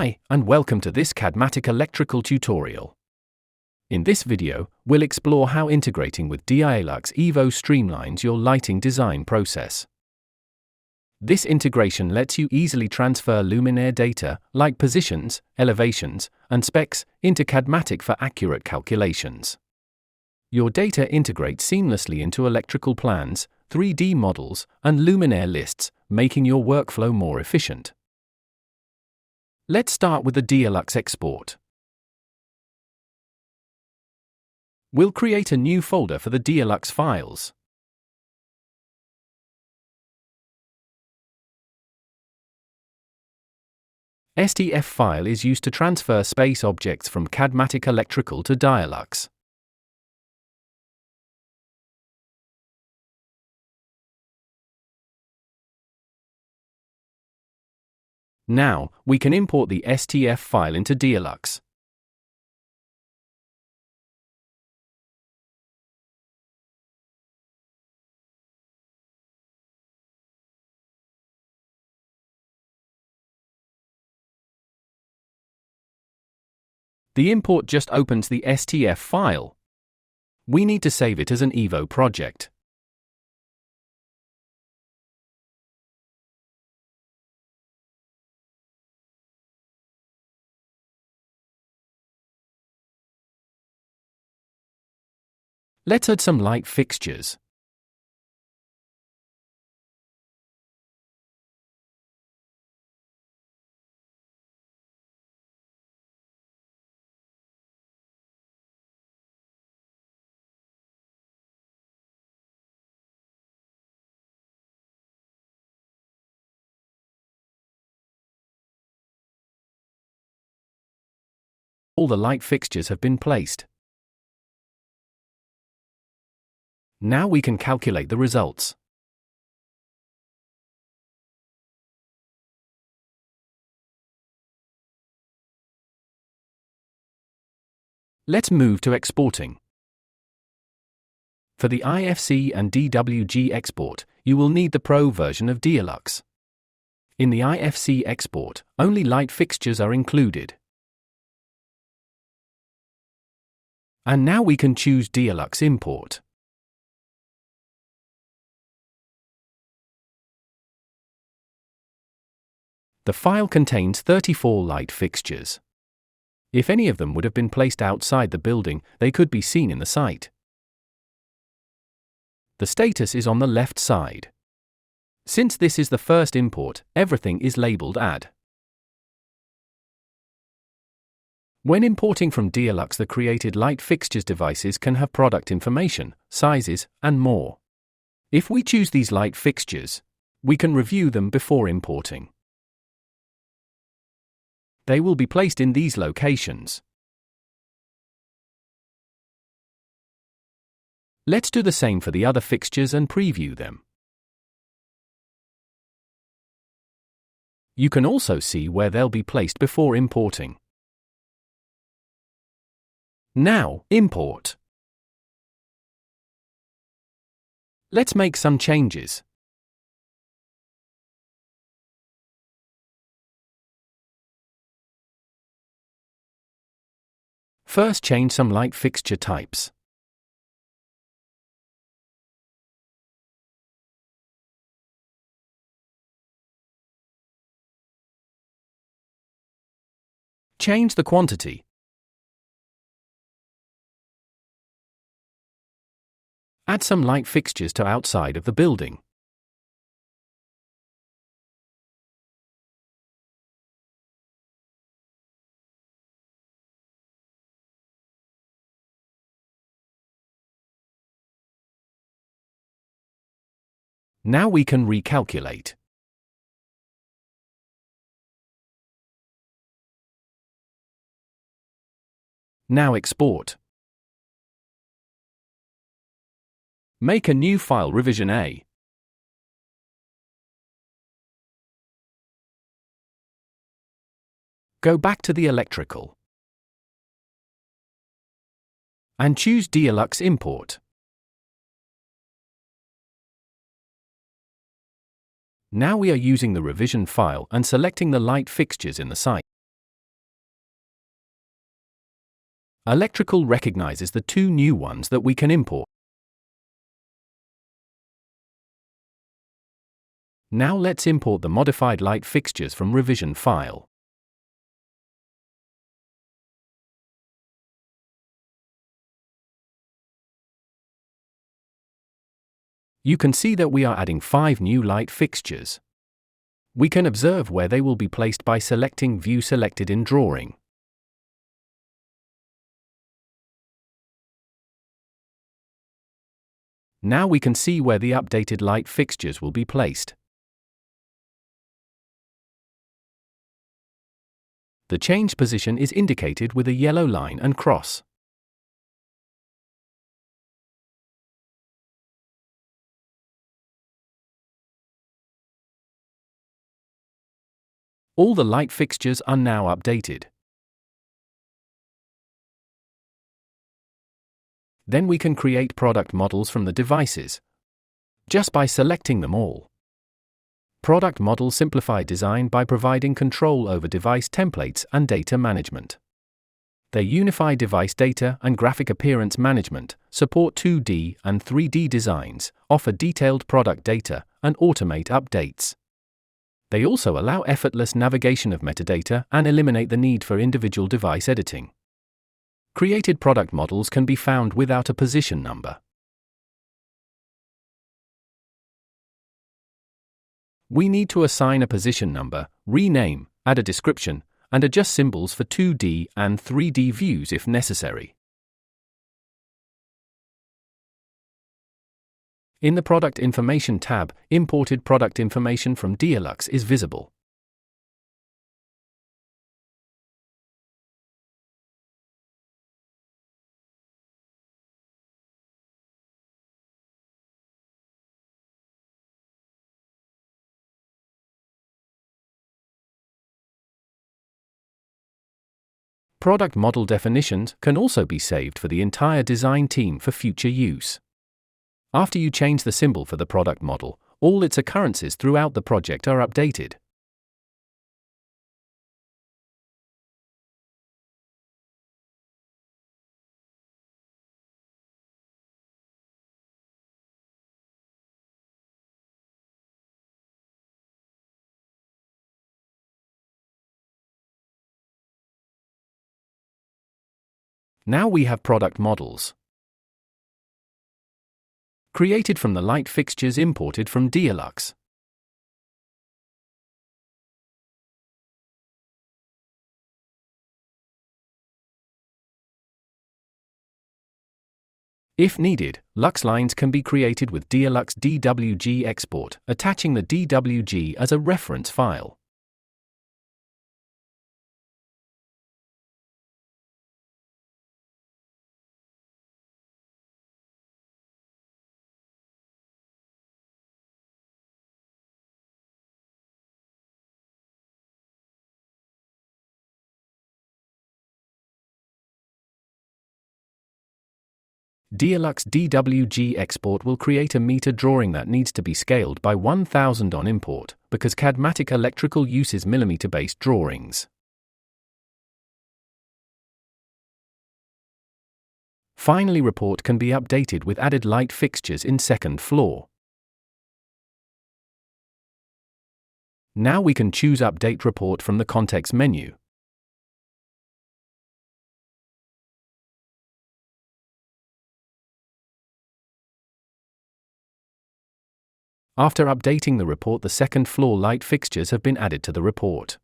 Hi, and welcome to this CADMATIC Electrical tutorial. In this video, we'll explore how integrating with DIALux EVO streamlines your lighting design process. This integration lets you easily transfer luminaire data, like positions, elevations, and specs, into CADMATIC for accurate calculations. Your data integrates seamlessly into electrical plans, 3D models, and luminaire lists, making your workflow more efficient. Let's start with the DIALux export. We'll create a new folder for the DIALux files. STF file is used to transfer space objects from CADMATIC Electrical to DIALux. Now, we can import the STF file into DIALux. The import just opens the STF file. We need to save it as an EVO project. Let's add some light fixtures. All the light fixtures have been placed. Now we can calculate the results. Let's move to exporting. For the IFC and DWG export, you will need the Pro version of DIALux. In the IFC export, only light fixtures are included. And now we can choose DIALux import. The file contains 34 light fixtures. If any of them would have been placed outside the building, they could be seen in the site. The status is on the left side. Since this is the first import, everything is labeled Add. When importing from DIALux, the created light fixtures devices can have product information, sizes, and more. If we choose these light fixtures, we can review them before importing. They will be placed in these locations. Let's do the same for the other fixtures and preview them. You can also see where they'll be placed before importing. Now, import. Let's make some changes. First, change some light fixture types. Change the quantity. Add some light fixtures to outside of the building. Now we can recalculate. Now export. Make a new file, revision A. Go back to the electrical. And choose DIALux import. Now we are using the revision file and selecting the light fixtures in the site. Electrical recognizes the two new ones that we can import. Now let's import the modified light fixtures from revision file. You can see that we are adding 5 new light fixtures. We can observe where they will be placed by selecting View Selected in Drawing. Now we can see where the updated light fixtures will be placed. The change position is indicated with a yellow line and cross. All the light fixtures are now updated. Then we can create product models from the devices, just by selecting them all. Product models simplify design by providing control over device templates and data management. They unify device data and graphic appearance management, support 2D and 3D designs, offer detailed product data, and automate updates. They also allow effortless navigation of metadata and eliminate the need for individual device editing. Created product models can be found without a position number. We need to assign a position number, rename, add a description, and adjust symbols for 2D and 3D views if necessary. In the Product Information tab, imported product information from DIALux is visible. Product model definitions can also be saved for the entire design team for future use. After you change the symbol for the product model, all its occurrences throughout the project are updated. Now we have product models created from the light fixtures imported from DIALux. If needed, lux lines can be created with DIALux DWG export, attaching the DWG as a reference file. DIALux DWG export will create a meter drawing that needs to be scaled by 1000 on import, because CADMATIC Electrical uses millimeter-based drawings. Finally, report can be updated with added light fixtures in second floor. Now we can choose Update Report from the context menu. After updating the report, the second floor light fixtures have been added to the report.